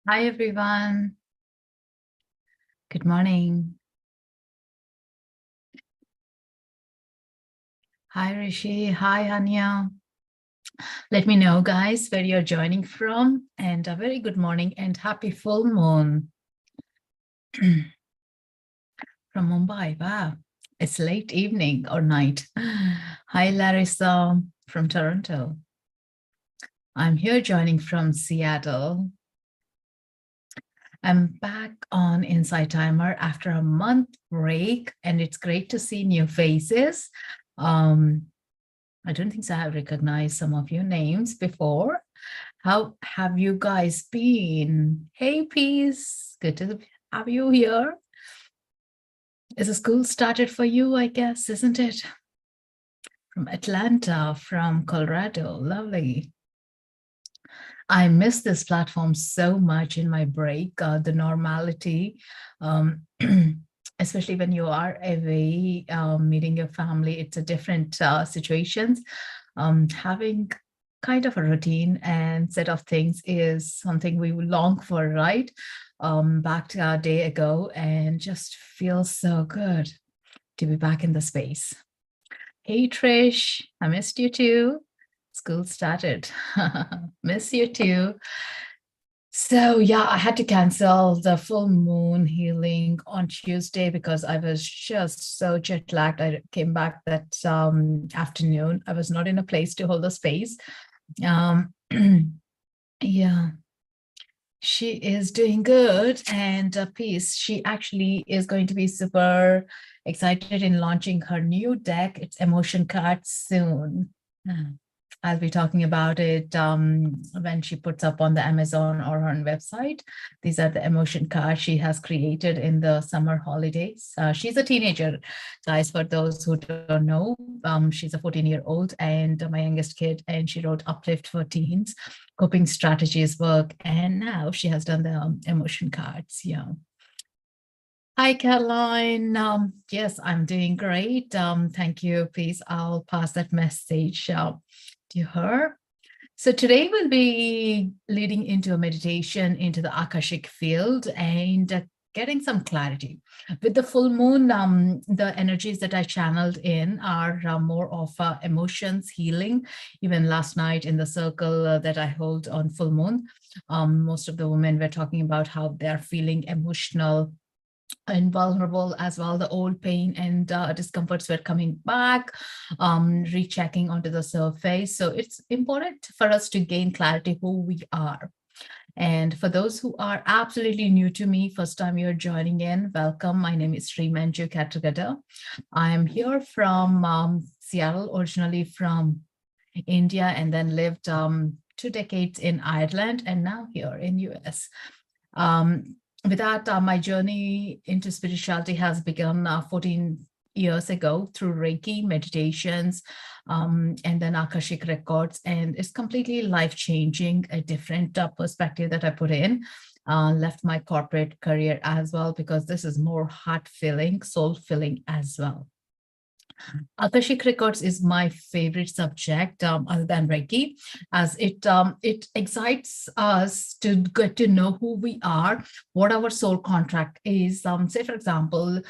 Hi, everyone. Good morning. Hi, Rishi. Hi, Anya. Let me know, guys, where you're joining from. And a very good morning and happy full moon from Mumbai. Wow. It's late evening or night. Hi, Larissa from Toronto. I'm here joining from Seattle. I'm back on Inside Timer after a month break, and it's great to see new faces. Um, I don't think so I have recognized some of your names before. How have you guys been? Hey, Peace. Good to have you here. Is the school started for you, I guess, isn't it? From Atlanta, from Colorado. Lovely. I miss this platform so much in my break, the normality, especially when you are away, meeting your family. It's a different situations. Having kind of a routine and set of things is something we long for, right? Back to our day ago, and just feels so good to be back in the space. Hey, Trish, I missed you too. School started. Miss you too. So yeah, I had to cancel the full moon healing on Tuesday because I was just so jet lagged. I came back that afternoon. I was not in a place to hold the space. Um, yeah, she is doing good. And Peace, she actually is going to be super excited in launching her new deck. It's emotion cards soon. I'll be talking about it when she puts up on the Amazon or her website. These are the emotion cards she has created in the summer holidays. She's a teenager, guys, for those who don't know. She's a 14-year-old and my youngest kid, and she wrote Uplift for Teens, Coping Strategies Work, and now she has done the emotion cards. Yeah. Hi, Caroline. Yes, I'm doing great. Thank you. Please, I'll pass that message to her. So today we'll be leading into a meditation into the Akashic field and getting some clarity. With the full moon, the energies that I channeled in are more of emotions healing. Even last night in the circle that I hold on full moon, most of the women were talking about how they're feeling emotional and vulnerable as well. The old pain and discomforts were coming back, rechecking onto the surface. So it's important for us to gain clarity who we are. And for those who are absolutely new to me, first time you're joining in, welcome. My name is Sri Manju Katragada. I'm here from Seattle, originally from India, and then lived 2 decades in Ireland, and now here in US. With that, my journey into spirituality has begun 14 years ago through Reiki, meditations, and then Akashic Records. And it's completely life-changing, a different perspective that I put in. Left my corporate career as well because this is more heart-filling, soul-filling as well. Akashic Records is my favorite subject other than Reiki, as it excites us to get to know who we are, what our soul contract is. Say, for example,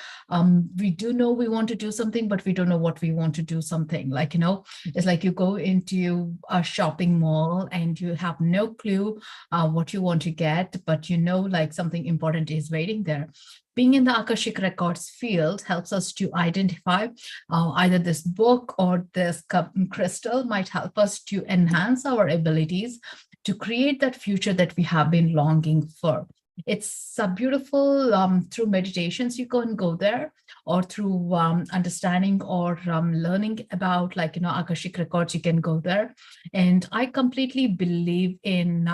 we do know we want to do something, but we don't know what we want to do something. Like, it's like you go into a shopping mall and you have no clue what you want to get, but like something important is waiting there. Being in the Akashic Records field helps us to identify either this book or this crystal might help us to enhance our abilities to create that future that we have been longing for. It's a beautiful through meditations you can go there, or through understanding or learning about Akashic Records, you can go there. And I completely believe in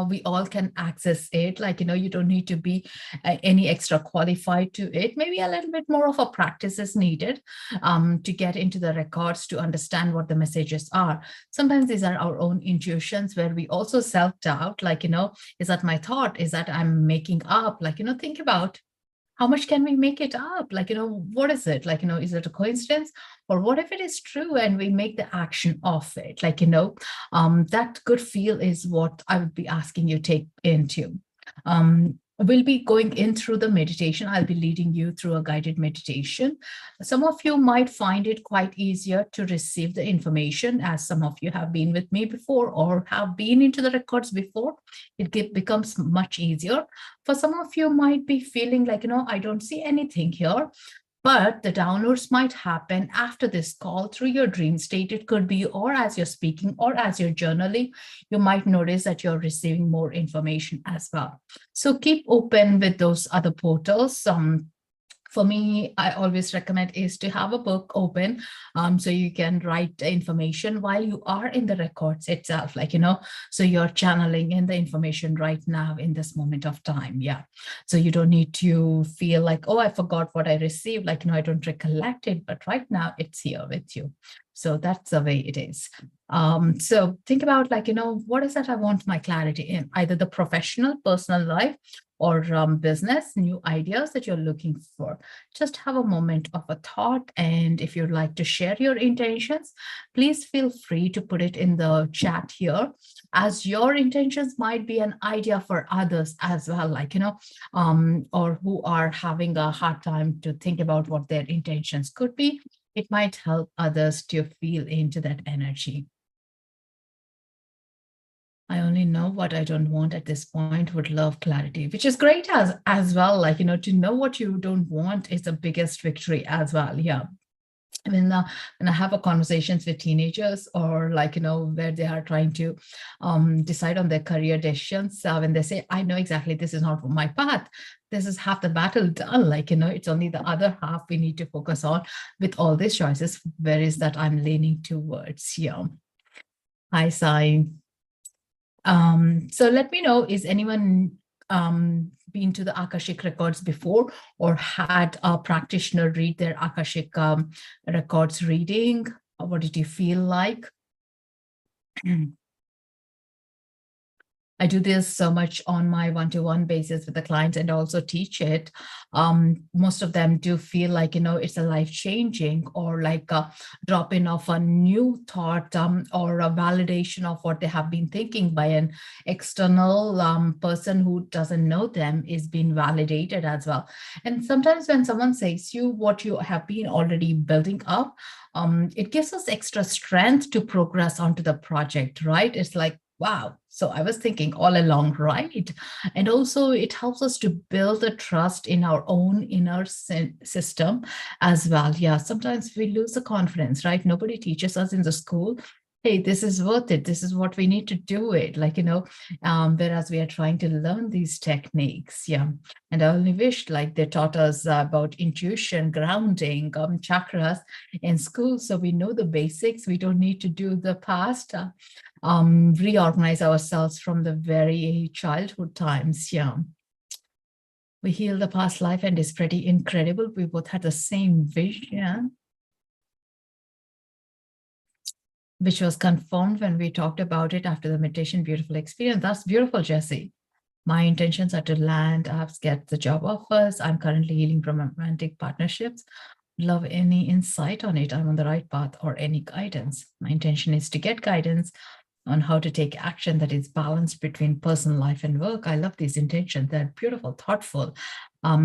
we all can access it. You don't need to be any extra qualified to it. Maybe a little bit more of a practice is needed to get into the records to understand what the messages are. Sometimes these are our own intuitions where we also self-doubt, is that my thought? Is that I'm making up? Think about how much can we make it up? Like, what is it? Like, is it a coincidence? Or what if it is true and we make the action of it? Like, that good feel is what I would be asking you take into. We'll be going in through the meditation. I'll be leading you through a guided meditation. Some of you might find it quite easier to receive the information, as some of you have been with me before or have been into the records before. Becomes much easier. For some of you might be feeling like, I don't see anything here. But the downloads might happen after this call through your dream state. It could be, or as you're speaking, or as you're journaling, you might notice that you're receiving more information as well. So keep open with those other portals. For me, I always recommend is to have a book open, so you can write information while you are in the records itself, so you're channeling in the information right now in this moment of time. Yeah. So you don't need to feel like, oh, I forgot what I received. I don't recollect it, but right now it's here with you. So that's the way it is. So think about what is that I want my clarity in, either the professional, personal life, or business, new ideas that you're looking for. Just have a moment of a thought. And if you'd like to share your intentions, please feel free to put it in the chat here, as your intentions might be an idea for others as well, or who are having a hard time to think about what their intentions could be. It might help others to feel into that energy. I only know what I don't want at this point, would love clarity, which is great as well. To know what you don't want is the biggest victory as well. Yeah. When I have a conversations with teenagers, or where they are trying to decide on their career decisions, when they say, I know exactly this is not my path, this is half the battle done. It's only the other half we need to focus on with all these choices. Where is that I'm leaning towards? Yeah. Hi, Sai. So let me know, is anyone been to the Akashic Records before, or had a practitioner read their Akashic Records reading? What did you feel like? I do this so much on my one-to-one basis with the clients, and also teach it. Most of them do feel like, it's a life-changing, or like a drop-in of a new thought, or a validation of what they have been thinking by an external person who doesn't know them, is being validated as well. And sometimes when someone says you what you have been already building up, it gives us extra strength to progress onto the project, right? It's like, wow, so I was thinking all along, right? And also it helps us to build the trust in our own inner system as well. Yeah, sometimes we lose the confidence, right? Nobody teaches us in the school, hey, this is worth it, this is what we need to do it, whereas we are trying to learn these techniques. Yeah. And I only wish they taught us about intuition, grounding, chakras in school, so we know the basics. We don't need to do the past. Reorganize ourselves from the very childhood times. Yeah. We heal the past life, and it's pretty incredible. We both had the same vision, which was confirmed when we talked about it after the meditation. Beautiful experience. That's beautiful, Jesse. My intentions are to land apps, get the job offers. I'm currently healing from romantic partnerships. Love any insight on it. I'm on the right path, or any guidance. My intention is to get guidance on how to take action that is balanced between personal life and work. I love these intentions. They're beautiful, thoughtful.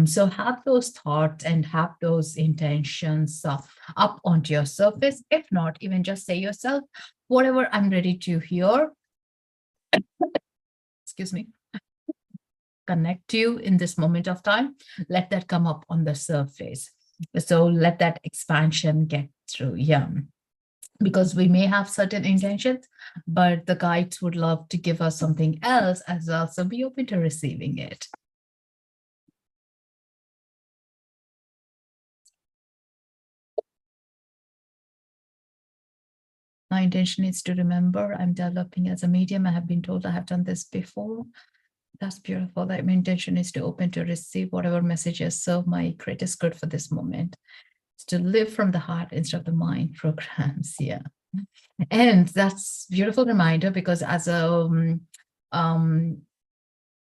So have those thoughts and have those intentions up onto your surface. If not, even just say yourself, whatever I'm ready to hear, excuse me, connect to you in this moment of time, let that come up on the surface. So let that expansion get through. Yeah. Because we may have certain intentions, but the guides would love to give us something else as well. So be open to receiving it. My intention is to remember I'm developing as a medium. I have been told I have done this before. That's beautiful. That my intention is to open to receive whatever messages serve my greatest good for this moment. It's to live from the heart instead of the mind programs. Yeah. And that's beautiful reminder, because as a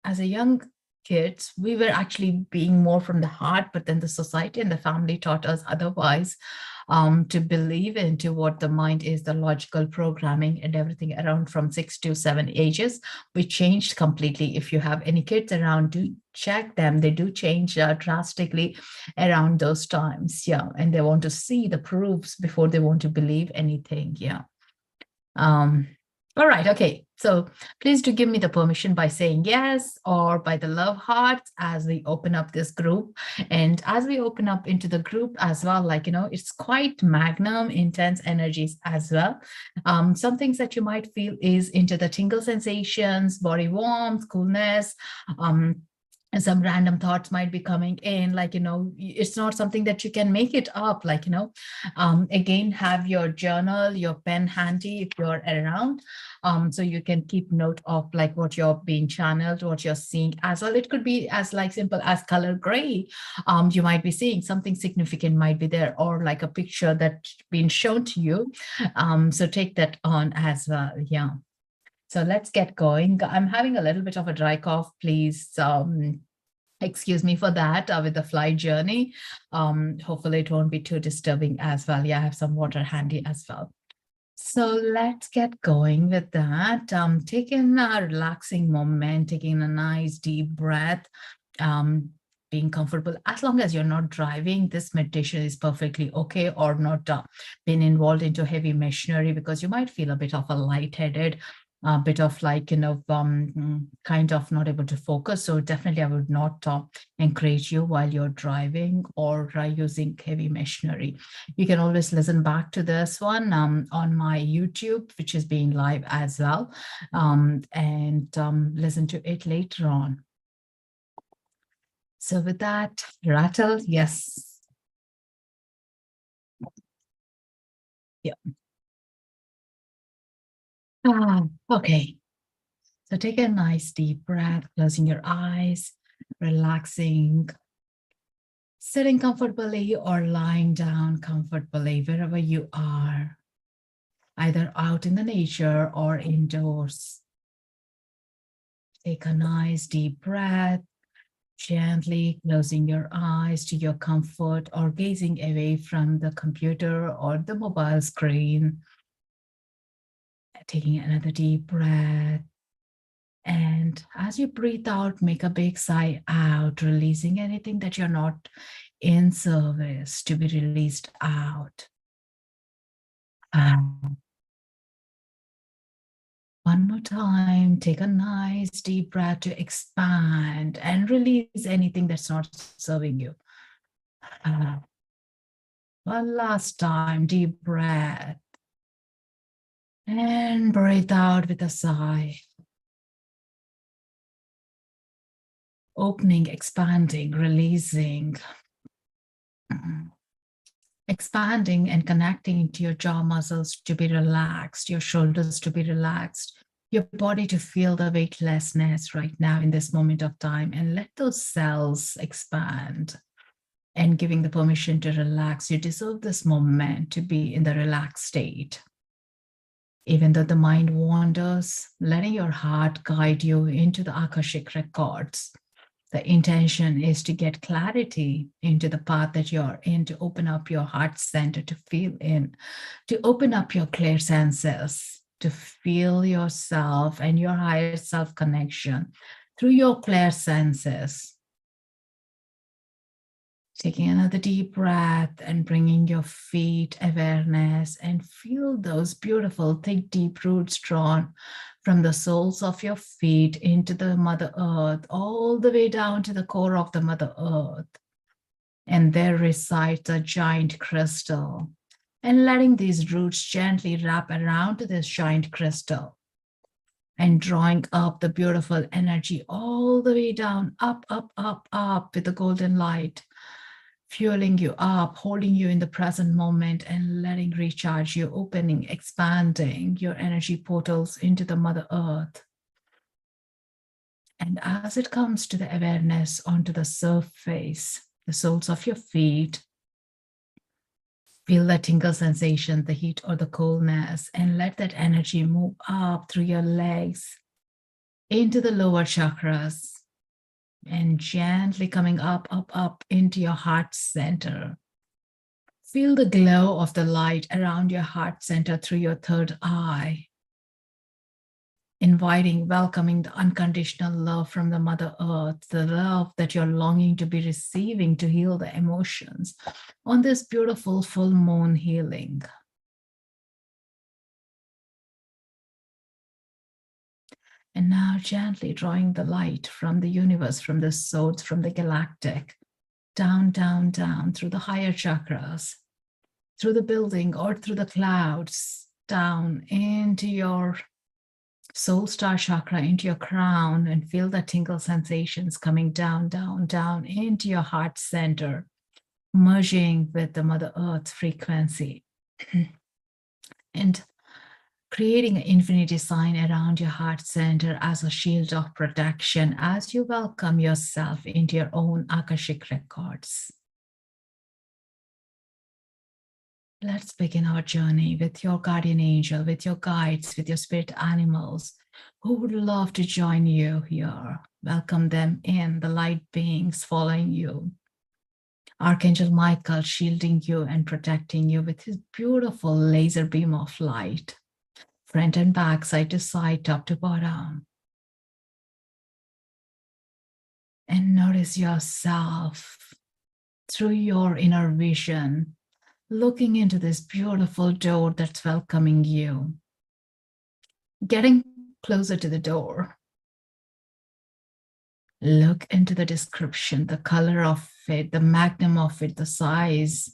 young kids, we were actually being more from the heart, but then the society and the family taught us otherwise, to believe into what the mind is, the logical programming and everything around from 6 to 7 ages. We changed completely. If you have any kids around, do check them. They do change drastically around those times. Yeah. And they want to see the proofs before they want to believe anything. Yeah. Um, all right. Okay. So please do give me the permission by saying yes or by the love hearts as we open up this group. And as we open up into the group as well, like, it's quite magnum intense energies as well. Some things that you might feel is into the tingle sensations, body warmth, coolness, and some random thoughts might be coming in, like, it's not something that you can make it up, like, again, have your journal, your pen handy if you're around, so you can keep note of like what you're being channeled, what you're seeing as well. It could be as like simple as color gray. You might be seeing something significant might be there, or like a picture that's been shown to you. So take that on as well. Yeah. So let's get going. I'm having a little bit of a dry cough. Please excuse me for that with the flight journey. Hopefully it won't be too disturbing as well. Yeah, I have some water handy as well. So let's get going with that. Taking a relaxing moment, taking a nice deep breath, being comfortable. As long as you're not driving, this meditation is perfectly okay, or not being involved into heavy machinery, because you might feel a bit of a lightheaded, a bit of like, kind of not able to focus. So definitely I would not encourage you while you're driving or using heavy machinery. You can always listen back to this one on my YouTube, which is being live as well, and listen to it later on. So with that, rattle, yes. Yeah. Okay. So take a nice deep breath, closing your eyes, relaxing, sitting comfortably or lying down comfortably wherever you are, either out in the nature or indoors. Take a nice deep breath, gently closing your eyes to your comfort or gazing away from the computer or the mobile screen. Taking another deep breath. And as you breathe out, make a big sigh out, releasing anything that you're not in service to be released out. One more time, take a nice deep breath to expand and release anything that's not serving you. One last time, deep breath. And breathe out with a sigh. Opening, expanding, releasing. Expanding and connecting into your jaw muscles to be relaxed, your shoulders to be relaxed, your body to feel the weightlessness right now in this moment of time, and let those cells expand and giving the permission to relax. You deserve this moment to be in the relaxed state. Even though the mind wanders, letting your heart guide you into the Akashic Records. The intention is to get clarity into the path that you're in, to open up your heart center, to feel in, to open up your clear senses, to feel yourself and your higher self connection through your clear senses. Taking another deep breath and bringing your feet awareness, and feel those beautiful, thick, deep roots drawn from the soles of your feet into the Mother Earth, all the way down to the core of the Mother Earth. And there resides a giant crystal. And letting these roots gently wrap around this giant crystal and drawing up the beautiful energy all the way down, up, up, up, up with the golden light, fueling you up, holding you in the present moment and letting recharge you, opening, expanding your energy portals into the Mother Earth. And as it comes to the awareness onto the surface, the soles of your feet, feel the tingle sensation, the heat or the coolness, and let that energy move up through your legs into the lower chakras, and gently coming up, up, up into your heart center. Feel the glow of the light around your heart center through your third eye, inviting, welcoming the unconditional love from the Mother Earth, the love that you're longing to be receiving to heal the emotions on this beautiful full moon healing. And now gently drawing the light from the universe, from the source, from the galactic, down, down, down through the higher chakras, through the building or through the clouds, down into your soul star chakra, into your crown, and feel the tingle sensations coming down, down, down into your heart center, merging with the Mother Earth frequency. And creating an infinity sign around your heart center as a shield of protection as you welcome yourself into your own Akashic records. Let's begin our journey with your guardian angel, with your guides, with your spirit animals who would love to join you here. Welcome them in, the light beings following you. Archangel Michael shielding you and protecting you with his beautiful laser beam of light, front and back, side to side, top to bottom. And notice yourself through your inner vision, looking into this beautiful door that's welcoming you. Getting closer to the door, look into the description, the color of it, the magnum of it, the size,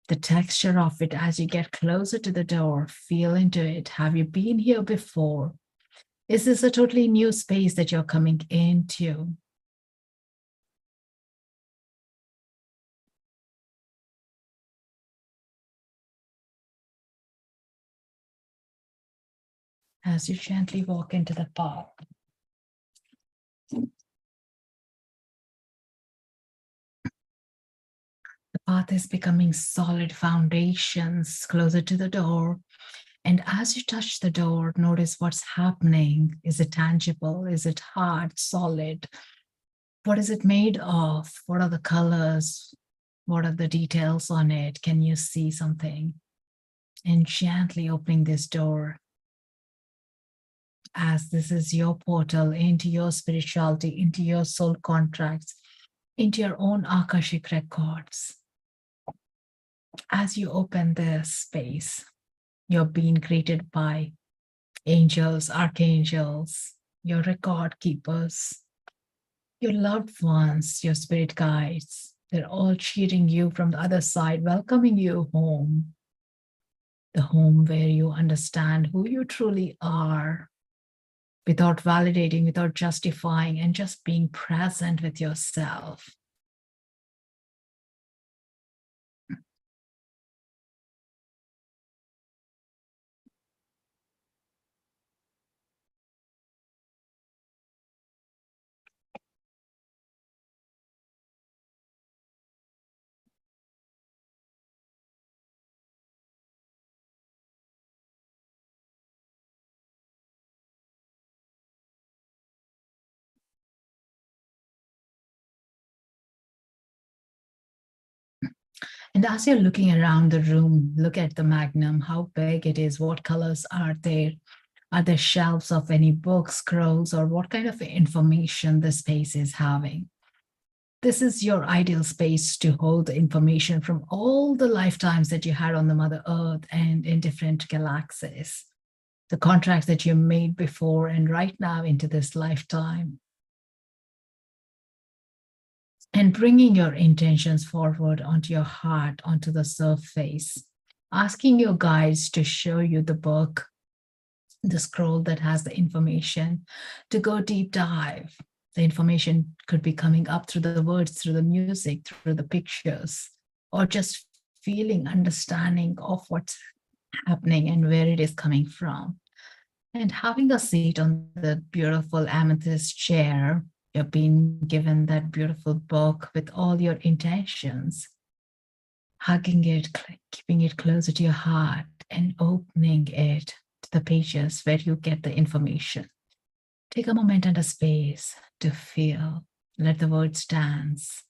the texture of it. As you get closer to the door, feel into it. Have you been here before? Is this a totally new space that you're coming into? As you gently walk into the path, the path is becoming solid foundations closer to the door. And as you touch the door, notice what's happening. Is it tangible? Is it hard, solid? What is it made of? What are the colors? What are the details on it? Can you see something? And gently opening this door, as this is your portal into your spirituality, into your soul contracts, into your own Akashic records. As you open this space, you're being greeted by angels, archangels, your record keepers, your loved ones, your spirit guides. They're all cheering you from the other side, welcoming you home. The home where you understand who you truly are without validating, without justifying, and just being present with yourself. And as you're looking around the room, look at the magnum, how big it is, what colors are there? Are there shelves of any books, scrolls, or what kind of information the space is having? This is your ideal space to hold the information from all the lifetimes that you had on the Mother Earth and in different galaxies, the contracts that you made before and right now into this lifetime. And bringing your intentions forward onto your heart, onto the surface, asking your guides to show you the book, the scroll that has the information, to go deep dive. The information could be coming up through the words, through the music, through the pictures, or just feeling, understanding of what's happening and where it is coming from. And having a seat on the beautiful amethyst chair, you're being given that beautiful book with all your intentions, hugging it, keeping it closer to your heart, and opening it to the pages where you get the information. Take a moment and a space to feel Let the words dance.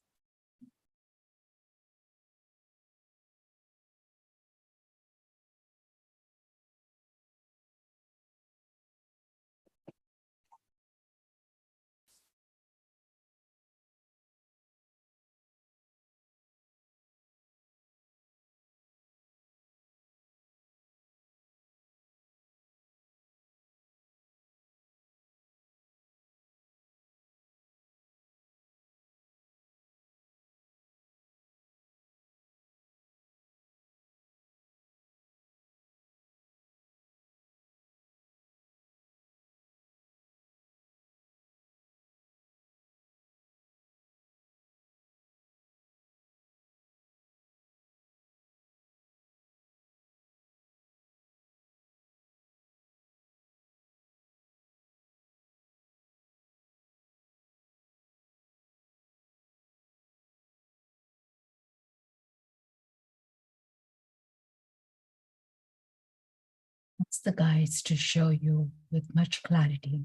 Ask the guides to show you with much clarity.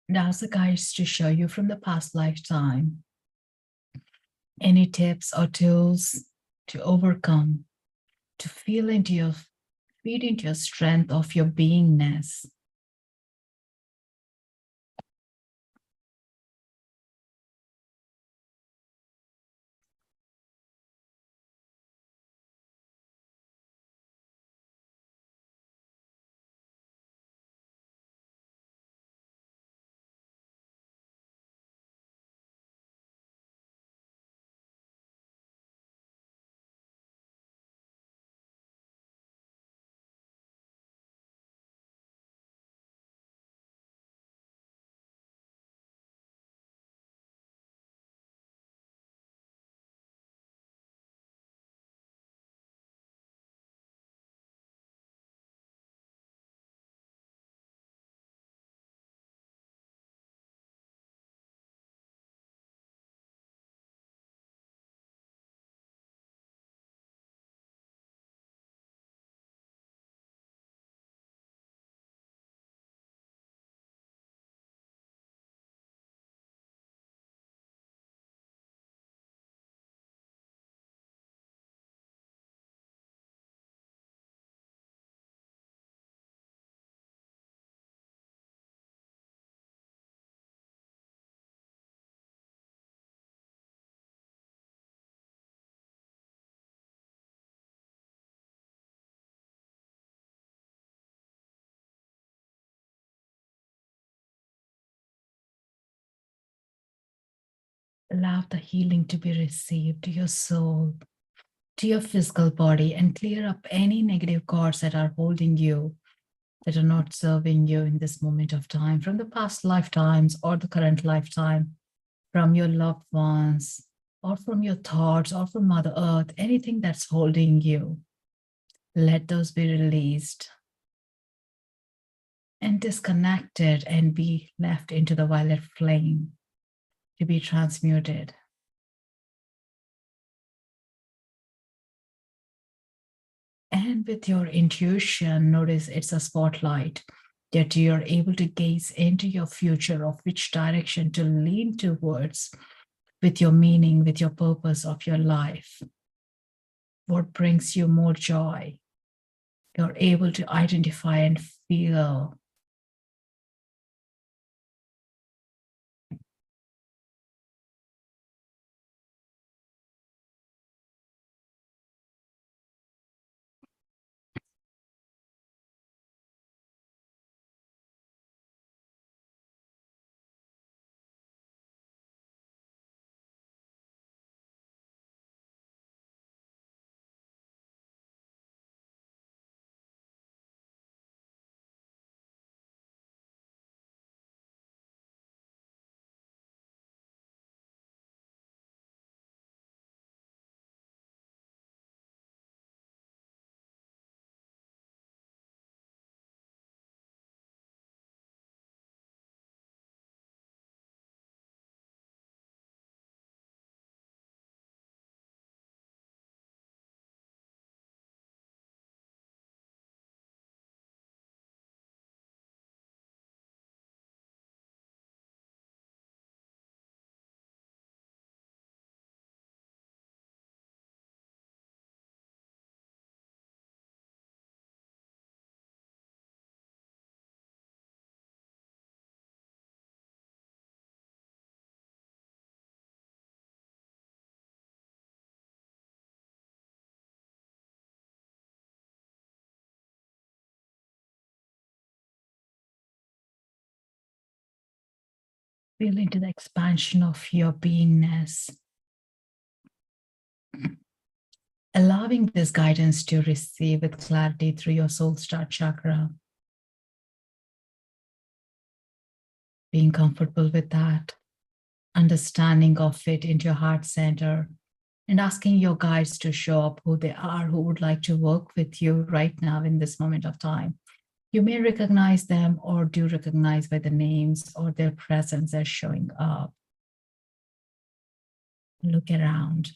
And ask the guides to show you from the past lifetime any tips or tools to overcome, to feed into your strength of your beingness. Allow the healing to be received to your soul, to your physical body, and clear up any negative cords that are holding you, that are not serving you in this moment of time, from the past lifetimes or the current lifetime, from your loved ones, or from your thoughts, or from Mother Earth, anything that's holding you. Let those be released and disconnected and be left into the violet flame to be transmuted. And with your intuition, notice it's a spotlight that you're able to gaze into your future of which direction to lean towards with your meaning, with your purpose of your life. What brings you more joy? You're able to identify and feel. Feel into the expansion of your beingness, allowing this guidance to receive with clarity through your soul star chakra. Being comfortable with that, understanding of it into your heart center, and asking your guides to show up who they are, who would like to work with you right now in this moment of time. You may recognize them or do recognize by the names or their presence as showing up. Look around.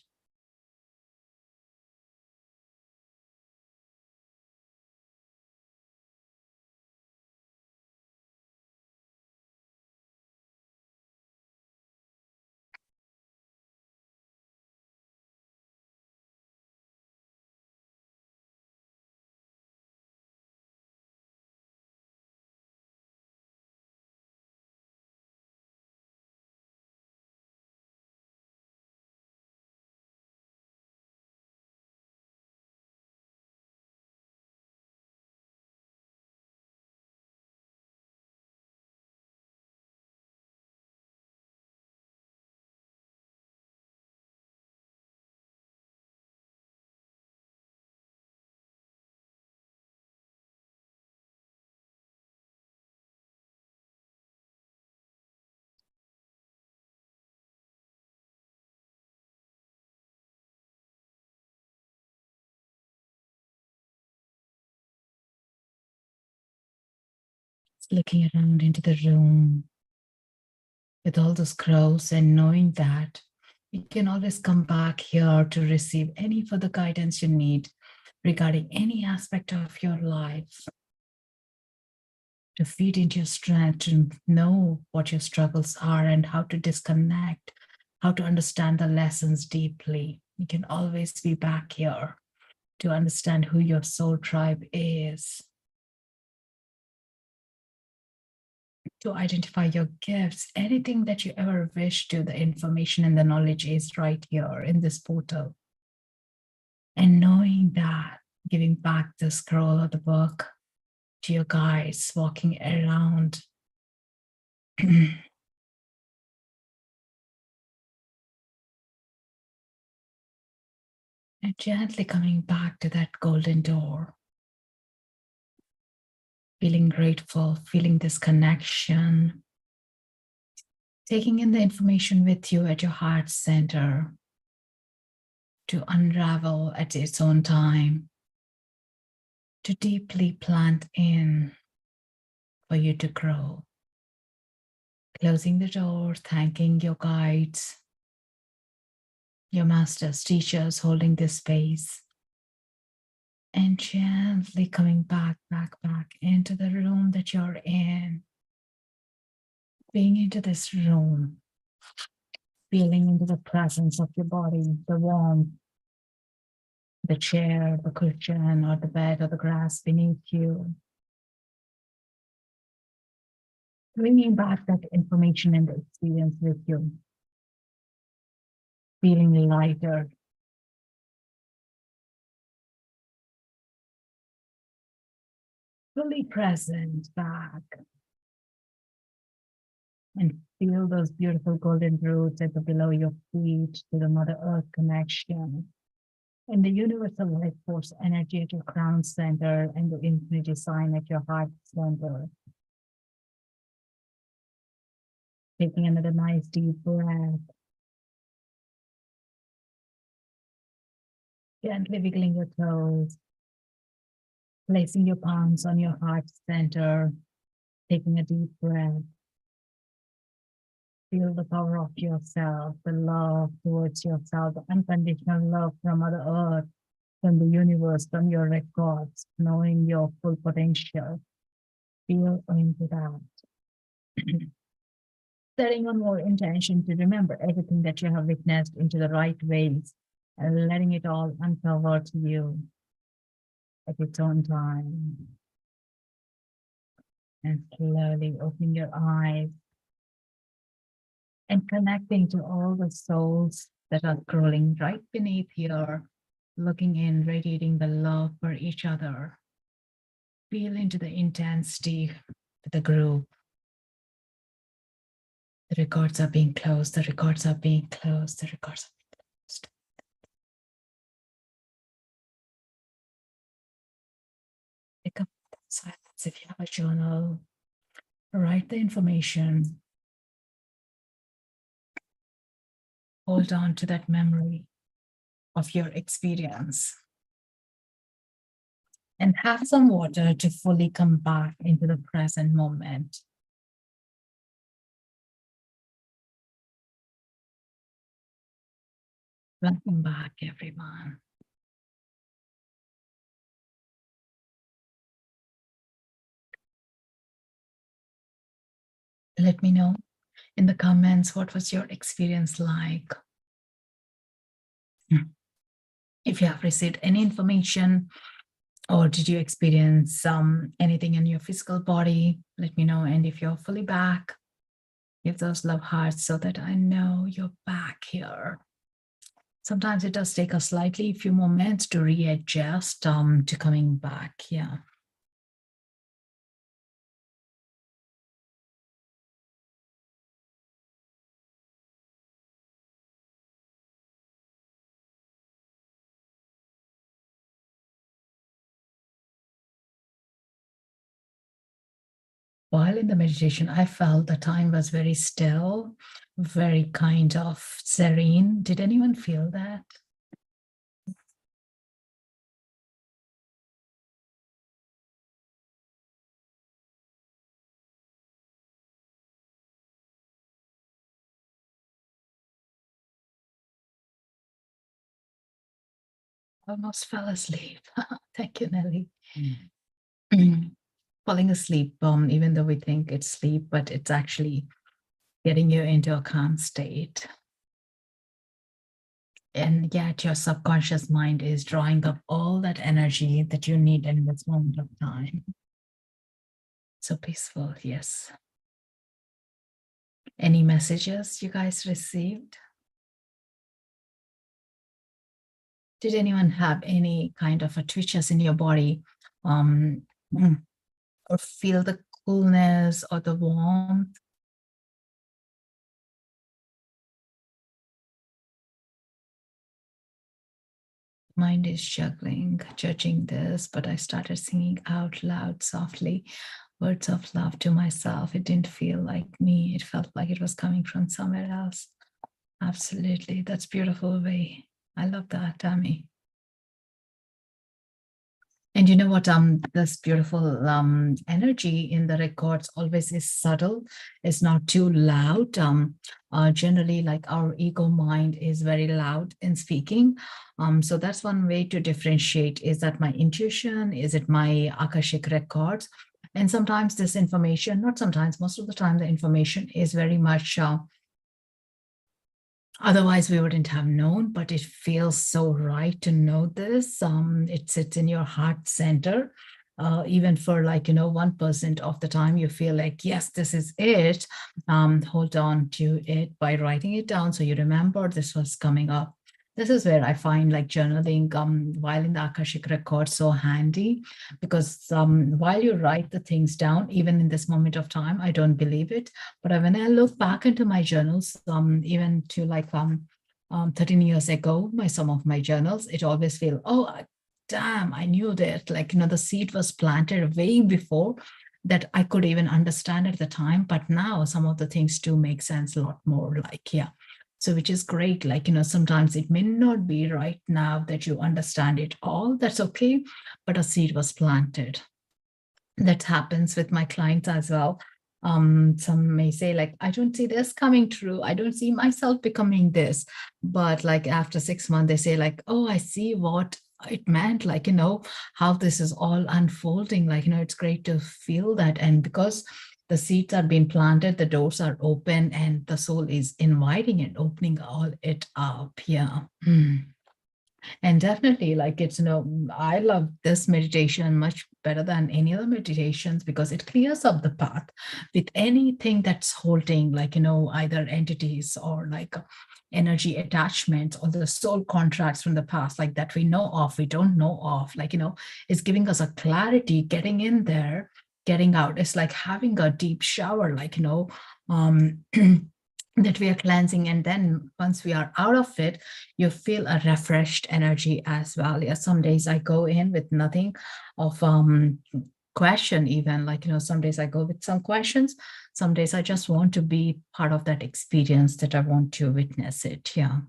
Looking around into the room with all the scrolls and knowing that you can always come back here to receive any further guidance you need regarding any aspect of your life, to feed into your strength, to know what your struggles are and how to disconnect, how to understand the lessons deeply. You can always be back here to understand who your soul tribe is, to identify your gifts, anything that you ever wish to, the information and the knowledge is right here in this portal. And knowing that, giving back the scroll or the book to your guides, walking around. And gently coming back to that golden door. Feeling grateful, feeling this connection. Taking in the information with you at your heart center to unravel at its own time, to deeply plant in for you to grow. Closing the door, thanking your guides, your masters, teachers holding this space, And gently coming back into the room that you're in. Being into this room, feeling into the presence of your body, the warmth, the chair, the cushion, or the bed, or the grass beneath you. Bringing back that information and the experience with you. Feeling lighter. Fully present back. And feel those beautiful golden roots at the below your feet to the Mother Earth connection. And the universal life force energy at your crown center and the infinity sign at your heart center. Taking another nice deep breath. Gently wiggling your toes. Placing your palms on your heart center. Taking a deep breath. Feel the power of yourself, the love towards yourself, the unconditional love from Mother Earth, from the universe, from your records, knowing your full potential. Feel into that. Setting on more intention to remember everything that you have witnessed into the right ways and letting it all uncover to you at its own time. And slowly opening your eyes and connecting to all the souls that are scrolling right beneath here, looking in, radiating the love for each other. Feel into the intensity with the group. The records are being closed, the records are being closed, the records are being closed. Pick up that silence if you have a journal. Write the information. Hold on to that memory of your experience. And have some water to fully come back into the present moment. Welcome back, everyone. Let me know in the comments what was your experience like. If you have received any information or did you experience anything in your physical body, let me know. And if you're fully back, give those love hearts so that I know you're back here. Sometimes it does take us slightly a few moments to readjust to coming back. Yeah. While in the meditation, I felt the time was very still, very kind of serene. Did anyone feel that? Almost fell asleep. Thank you, Nelly. Falling asleep, even though we think it's sleep, but it's actually getting you into a calm state. And yet your subconscious mind is drawing up all that energy that you need in this moment of time. So peaceful, yes. Any messages you guys received? Did anyone have any kind of a twitches in your body or feel the coolness or the warmth? Mind is juggling, judging this, but I started singing out loud softly words of love to myself. It didn't feel like me. It felt like it was coming from somewhere else. Absolutely. That's beautiful way. I love that, Tammy. And you know what? This beautiful energy in the records always is subtle. It's not too loud. Generally, like our ego mind is very loud in speaking. So that's one way to differentiate. Is that my intuition? Is it my Akashic records? And sometimes this information, not sometimes, most of the time, the information is very much otherwise, we wouldn't have known, but it feels so right to know this. It sits in your heart center. Even for like, 1% of the time, you feel like, yes, this is it. Hold on to it by writing it down so you remember this was coming up. This is where I find like journaling while in the Akashic record so handy because while you write the things down, even in this moment of time, I don't believe it. But when I look back into my journals, even to like 13 years ago, some of my journals, it always feel, oh, damn, I knew that. Like, the seed was planted way before that I could even understand at the time. But now some of the things do make sense a lot more. Like, yeah. So, which is great. Like, sometimes it may not be right now that you understand it all. That's okay. But a seed was planted. That happens with my clients as well. Some may say like, I don't see this coming true. I don't see myself becoming this. But like after 6 months, they say like, oh, I see what it meant. Like, how this is all unfolding. Like, it's great to feel that. And because the seeds are being planted, the doors are open and the soul is inviting and opening all it up. Yeah. And definitely, like I love this meditation much better than any other meditations because it clears up the path with anything that's holding, like, either entities or like energy attachments or the soul contracts from the past, like that we know of, we don't know of, like, it's giving us a clarity, getting in there, getting out. It's like having a deep shower, like, um, that we are cleansing. And then once we are out of it, you feel a refreshed energy as well. Yeah, some days I go in with nothing of question, even like, some days I go with some questions. Some days I just want to be part of that experience, that I want to witness it. Yeah.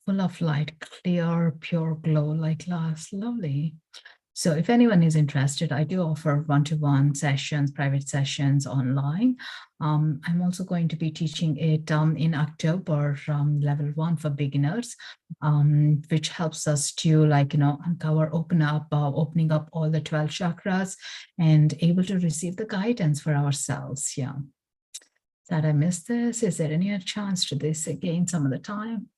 Full of light, clear, pure glow like glass. Lovely. So if anyone is interested, I do offer one-to-one sessions, private sessions online. I'm also going to be teaching it in October, level 1 for beginners, which helps us to like, uncover, opening up all the 12 chakras and able to receive the guidance for ourselves. Yeah. Did I miss this? Is there any chance to this again some of the time?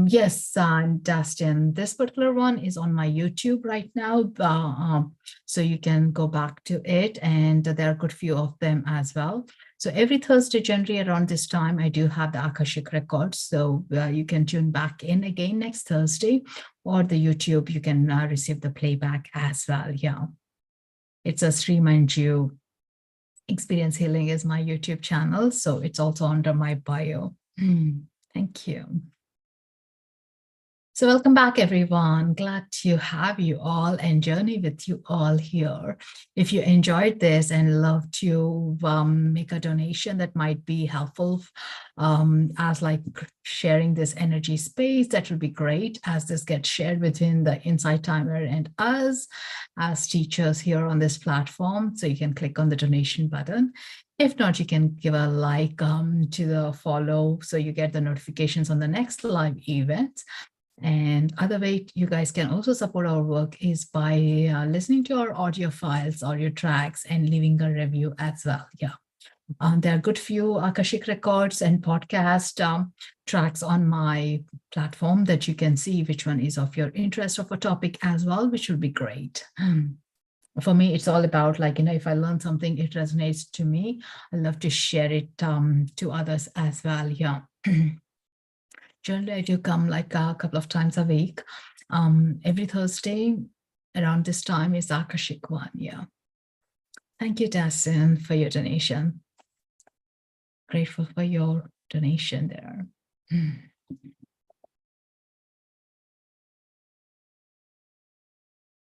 Yes, Dustin, this particular one is on my YouTube right now. So you can go back to it, and there are a good few of them as well. So every Thursday, generally around this time, I do have the Akashic Records. So you can tune back in again next Thursday, or the YouTube, you can receive the playback as well. Yeah. It's a stream and you Experience Healing is my YouTube channel. So it's also under my bio. Thank you. So welcome back, everyone. Glad to have you all and journey with you all here. If you enjoyed this and love to make a donation that might be helpful as like sharing this energy space, that would be great as this gets shared between the Insight Timer and us as teachers here on this platform. So you can click on the donation button. If not, you can give a like to the follow so you get the notifications on the next live event. And other way you guys can also support our work is by listening to our audio files, audio tracks, and leaving a review as well. Yeah. There are good few Akashic Records and podcast tracks on my platform that you can see which one is of your interest of a topic as well, which would be great. For me, it's all about like, if I learn something, it resonates to me. I love to share it to others as well. Yeah. Generally, I do come like a couple of times a week. Every Thursday around this time is Akashic one. Yeah. Thank you, Dasin, for your donation. Grateful for your donation there.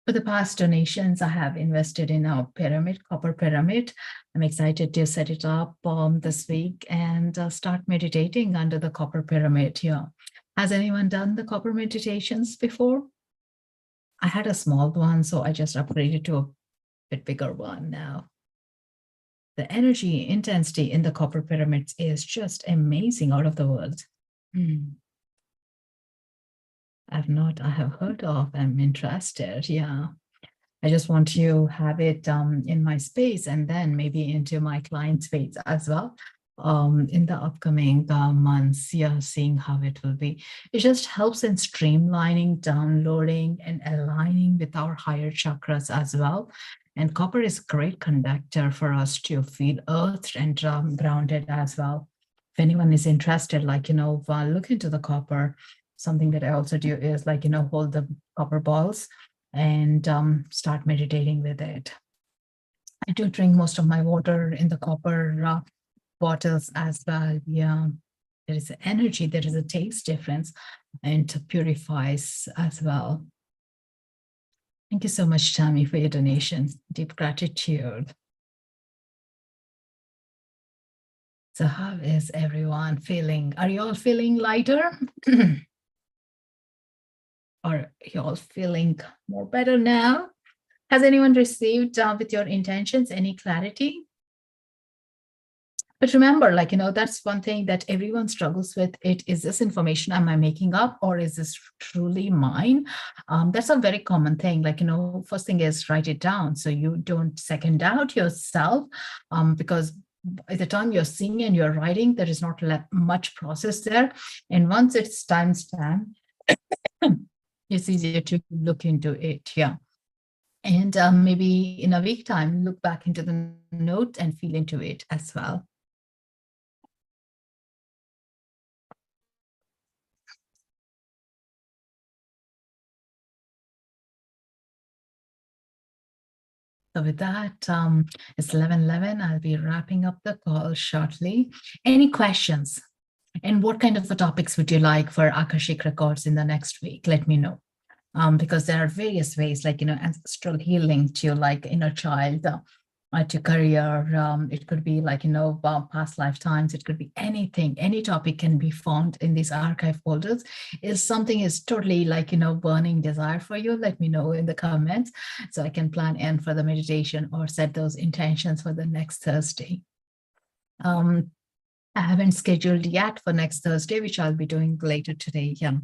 For the past donations, I have invested in our pyramid, copper pyramid. I'm excited to set it up this week and start meditating under the copper pyramid here. Has anyone done the copper meditations before? I had a small one, so I just upgraded to a bit bigger one now. The energy intensity in the copper pyramids is just amazing, out of the world. I have heard of, I'm interested. Yeah. I just want to have it in my space and then maybe into my client space as well in the upcoming months. Yeah, seeing how it will be. It just helps in streamlining, downloading, and aligning with our higher chakras as well. And copper is a great conductor for us to feel earthed and grounded as well. If anyone is interested, look into the copper. Something that I also do is hold the copper balls and start meditating with it. I do drink most of my water in the copper bottles as well. Yeah, there is energy, there is a taste difference, and it purifies as well. Thank you so much, Tammy, for your donation. Deep gratitude. So how is everyone feeling? Are you all feeling lighter? Are you all feeling more better now? Has anyone received with your intentions any clarity? But remember, that's one thing that everyone struggles with. Is this information, am I making up, or is this truly mine? That's a very common thing. First thing is write it down so you don't second doubt yourself, because by the time you're seeing and you're writing, there is not much process there. And once it's timestamped, it's easier to look into it. Yeah. And maybe in a week time, look back into the note and feel into it as well. So with that, it's 11:11. I'll be wrapping up the call shortly. Any questions? And what kind of topics would you like for Akashic Records in the next week? Let me know. Because there are various ways, ancestral healing to inner child, to career. It could be past lifetimes. It could be anything. Any topic can be found in these archive folders. If something is totally burning desire for you, let me know in the comments so I can plan in for the meditation or set those intentions for the next Thursday. I haven't scheduled yet for next Thursday, which I'll be doing later today. Yeah.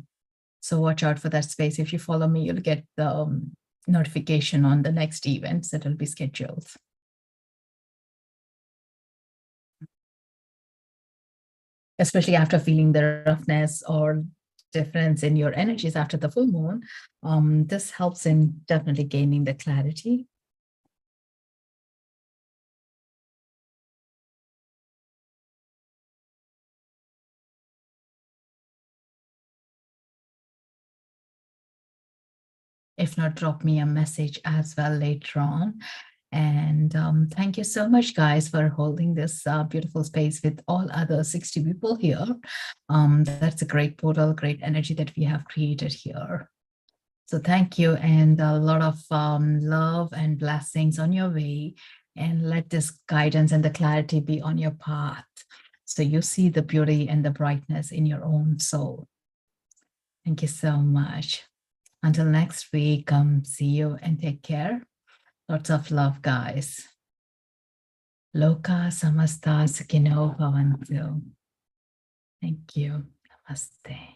So watch out for that space. If you follow me, you'll get the notification on the next events that will be scheduled. Especially after feeling the roughness or difference in your energies after the full moon, this helps in definitely gaining the clarity. If not, drop me a message as well later on. And thank you so much, guys, for holding this beautiful space with all other 60 people here. That's a great portal, great energy that we have created here. So thank you, and a lot of love and blessings on your way. And let this guidance and the clarity be on your path, so you see the beauty and the brightness in your own soul. Thank you so much. Until next week, see you and take care. Lots of love, guys. Loka samasta sukhino bhavantu. Thank you. Namaste.